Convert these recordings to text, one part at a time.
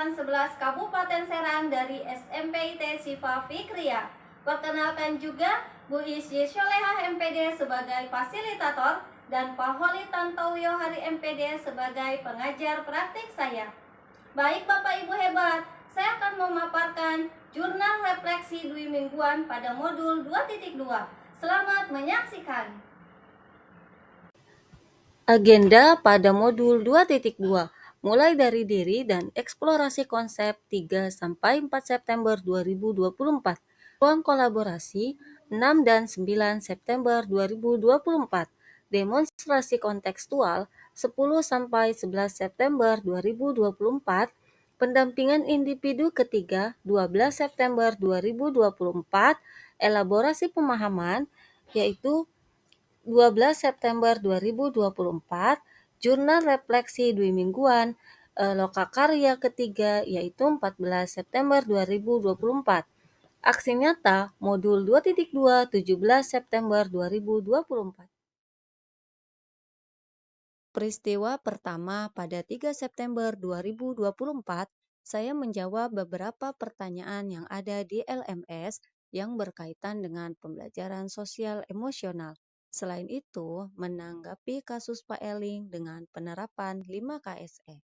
Angkatan 11 Kabupaten Serang dari SMP IT Sifa Fikriya. Perkenalkan juga Bu Isyi Sholehah MPD sebagai fasilitator dan Pak Holi Tantoyo Hari MPD sebagai pengajar praktik saya. Baik Bapak Ibu hebat, saya akan memaparkan jurnal refleksi dwi mingguan pada modul 2.2. Selamat menyaksikan. Agenda pada modul 2.2 mulai dari diri dan eksplorasi konsep 3-4 September 2024. Ruang kolaborasi 6 dan 9 September 2024. Demonstrasi kontekstual 10-11 September 2024. Pendampingan individu ketiga 12 September 2024. Elaborasi pemahaman yaitu 12 September 2024, jurnal refleksi dwi mingguan, lokakarya ketiga yaitu 14 September 2024. Aksi nyata modul 2.2 17 September 2024. Peristiwa pertama pada 3 September 2024, saya menjawab beberapa pertanyaan yang ada di LMS yang berkaitan dengan pembelajaran sosial emosional. Selain itu, menanggapi kasus Pak Eling dengan penerapan 5 KSE.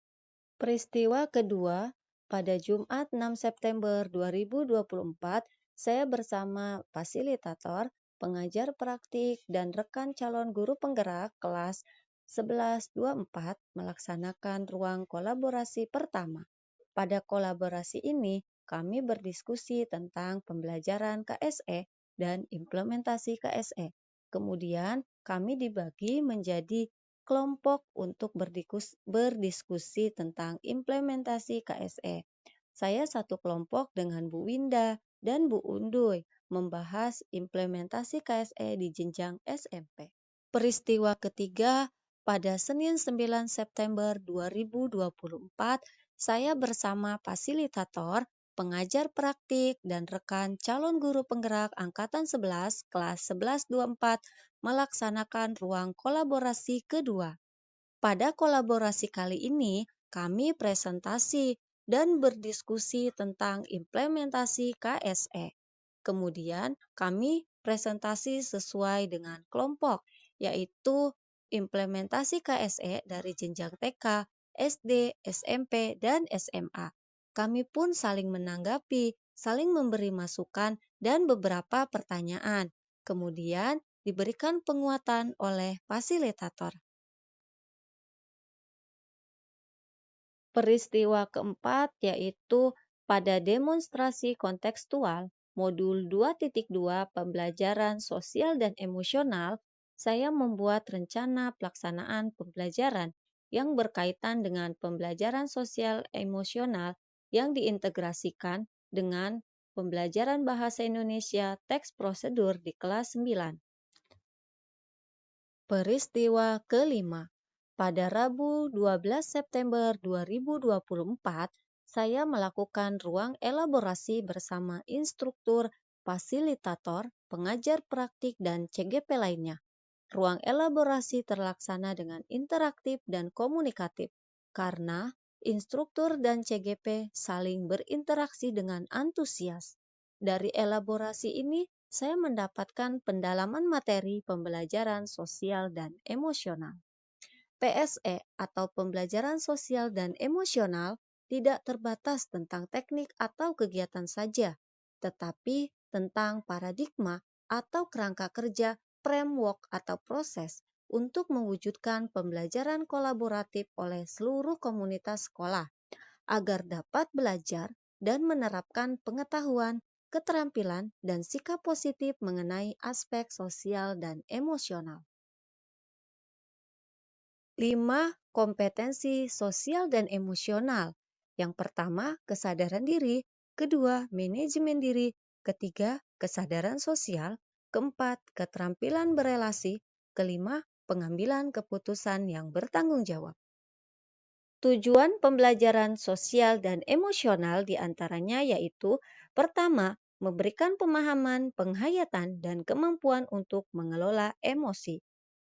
Peristiwa kedua, pada Jumat 6 September 2024, saya bersama fasilitator, pengajar praktik, dan rekan calon guru penggerak kelas 1124 melaksanakan ruang kolaborasi pertama. Pada kolaborasi ini, kami berdiskusi tentang pembelajaran KSE dan implementasi KSE. Kemudian, kami dibagi menjadi kelompok untuk berdiskusi tentang implementasi KSE. Saya satu kelompok dengan Bu Winda dan Bu Unduy membahas implementasi KSE di jenjang SMP. Peristiwa ketiga, pada Senin 9 September 2024, saya bersama fasilitator, pengajar praktik, dan rekan calon guru penggerak Angkatan 11 kelas 1124 melaksanakan ruang kolaborasi kedua. Pada kolaborasi kali ini, kami presentasi dan berdiskusi tentang implementasi KSE. Kemudian, kami presentasi sesuai dengan kelompok, yaitu implementasi KSE dari jenjang TK, SD, SMP, dan SMA. Kami pun saling menanggapi, saling memberi masukan, dan beberapa pertanyaan. Kemudian, diberikan penguatan oleh fasilitator. Peristiwa keempat yaitu pada demonstrasi kontekstual modul 2.2 pembelajaran sosial dan emosional, saya membuat rencana pelaksanaan pembelajaran yang berkaitan dengan pembelajaran sosial emosional yang diintegrasikan dengan pembelajaran bahasa Indonesia teks prosedur di kelas 9. Peristiwa kelima. Pada Rabu 12 September 2024, saya melakukan ruang elaborasi bersama instruktur, fasilitator, pengajar praktik, dan CGP lainnya. Ruang elaborasi terlaksana dengan interaktif dan komunikatif karena instruktur dan CGP saling berinteraksi dengan antusias. Dari elaborasi ini, saya mendapatkan pendalaman materi pembelajaran sosial dan emosional. PSE atau pembelajaran sosial dan emosional tidak terbatas tentang teknik atau kegiatan saja, tetapi tentang paradigma atau kerangka kerja, framework atau proses untuk mewujudkan pembelajaran kolaboratif oleh seluruh komunitas sekolah agar dapat belajar dan menerapkan pengetahuan, keterampilan, dan sikap positif mengenai aspek sosial dan emosional. 5 kompetensi sosial dan emosional. Yang pertama, kesadaran diri. Kedua, manajemen diri. Ketiga, kesadaran sosial. Keempat, keterampilan berelasi. Kelima, pengambilan keputusan yang bertanggung jawab. Tujuan pembelajaran sosial dan emosional diantaranya yaitu pertama, memberikan pemahaman, penghayatan, dan kemampuan untuk mengelola emosi.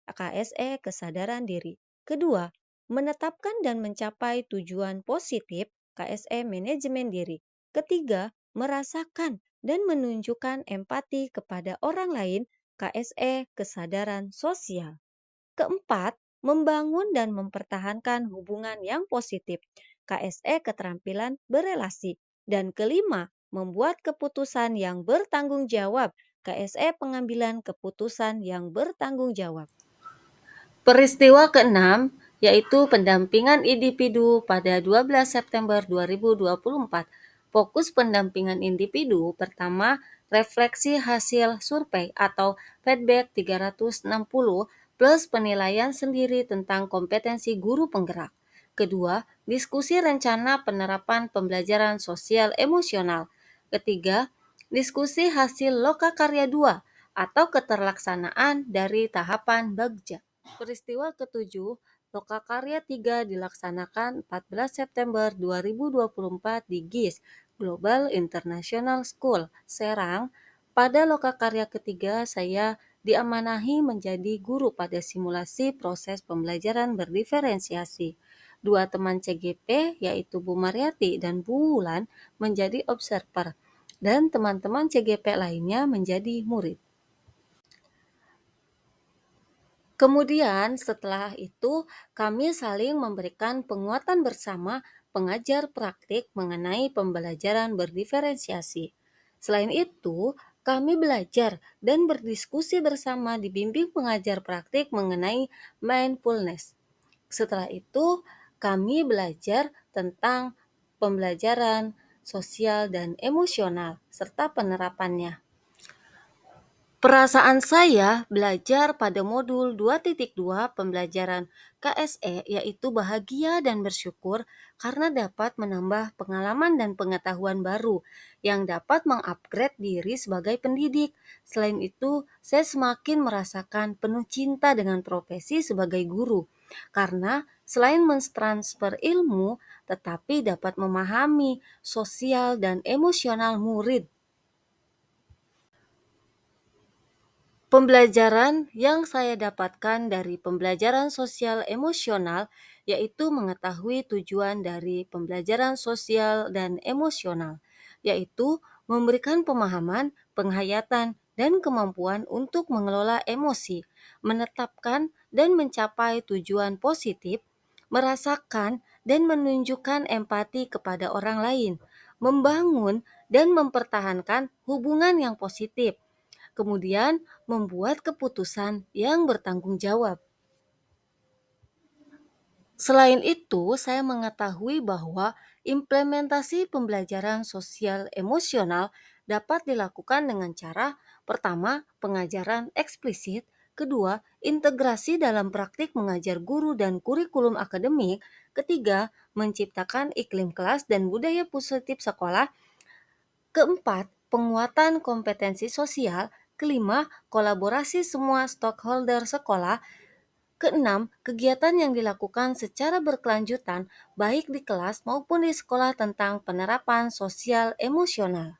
KSE kesadaran diri. Kedua, menetapkan dan mencapai tujuan positif KSE manajemen diri. Ketiga, merasakan dan menunjukkan empati kepada orang lain, KSE kesadaran sosial. Keempat, membangun dan mempertahankan hubungan yang positif, KSE keterampilan berelasi. Dan kelima, membuat keputusan yang bertanggung jawab, KSE pengambilan keputusan yang bertanggung jawab. Peristiwa keenam yaitu pendampingan individu pada 12 September 2024. Fokus pendampingan individu pertama, refleksi hasil survei atau feedback 360 plus penilaian sendiri tentang kompetensi guru penggerak. Kedua, diskusi rencana penerapan pembelajaran sosial emosional. Ketiga, diskusi hasil lokakarya 2 atau keterlaksanaan dari tahapan bagja. Peristiwa ketujuh, Lokakarya 3 dilaksanakan 14 September 2024 di GIS, Global International School, Serang. Pada Lokakarya ketiga, saya diamanahi menjadi guru pada simulasi proses pembelajaran berdiferensiasi. Dua teman CGP, yaitu Bu Mariati dan Bu Wulan, menjadi observer, dan teman-teman CGP lainnya menjadi murid. Kemudian setelah itu kami saling memberikan penguatan bersama pengajar praktik mengenai pembelajaran berdiferensiasi. Selain itu, kami belajar dan berdiskusi bersama dibimbing pengajar praktik mengenai mindfulness. Setelah itu, kami belajar tentang pembelajaran sosial dan emosional serta penerapannya. Perasaan saya belajar pada modul 2.2 pembelajaran KSE yaitu bahagia dan bersyukur karena dapat menambah pengalaman dan pengetahuan baru yang dapat mengupgrade diri sebagai pendidik. Selain itu, saya semakin merasakan penuh cinta dengan profesi sebagai guru karena selain mentransfer ilmu, tetapi dapat memahami sosial dan emosional murid. Pembelajaran yang saya dapatkan dari pembelajaran sosial emosional yaitu mengetahui tujuan dari pembelajaran sosial dan emosional, yaitu memberikan pemahaman, penghayatan, dan kemampuan untuk mengelola emosi, menetapkan dan mencapai tujuan positif, merasakan dan menunjukkan empati kepada orang lain, membangun dan mempertahankan hubungan yang positif, kemudian membuat keputusan yang bertanggung jawab. Selain itu, saya mengetahui bahwa implementasi pembelajaran sosial emosional dapat dilakukan dengan cara pertama, pengajaran eksplisit, kedua, integrasi dalam praktik mengajar guru dan kurikulum akademik, ketiga, menciptakan iklim kelas dan budaya positif sekolah, keempat, penguatan kompetensi sosial, kelima, kolaborasi semua stakeholder sekolah, keenam, kegiatan yang dilakukan secara berkelanjutan baik di kelas maupun di sekolah tentang penerapan sosial emosional.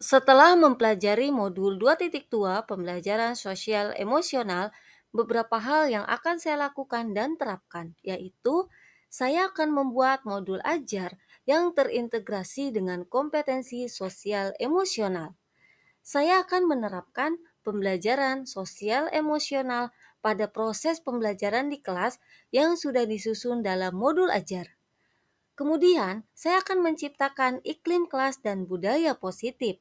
Setelah mempelajari modul 2.2 pembelajaran sosial emosional, beberapa hal yang akan saya lakukan dan terapkan, yaitu saya akan membuat modul ajar yang terintegrasi dengan kompetensi sosial emosional. Saya akan menerapkan pembelajaran sosial emosional pada proses pembelajaran di kelas yang sudah disusun dalam modul ajar. Kemudian, saya akan menciptakan iklim kelas dan budaya positif.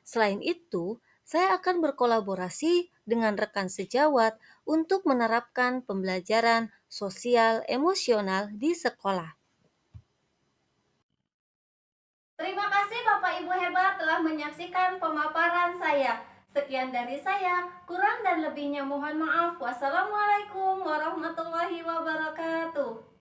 Selain itu, saya akan berkolaborasi dengan rekan sejawat untuk menerapkan pembelajaran sosial emosional di sekolah. Terima kasih Bapak Ibu hebat telah menyaksikan pemaparan saya. Sekian dari saya, kurang dan lebihnya mohon maaf. Wassalamualaikum warahmatullahi wabarakatuh.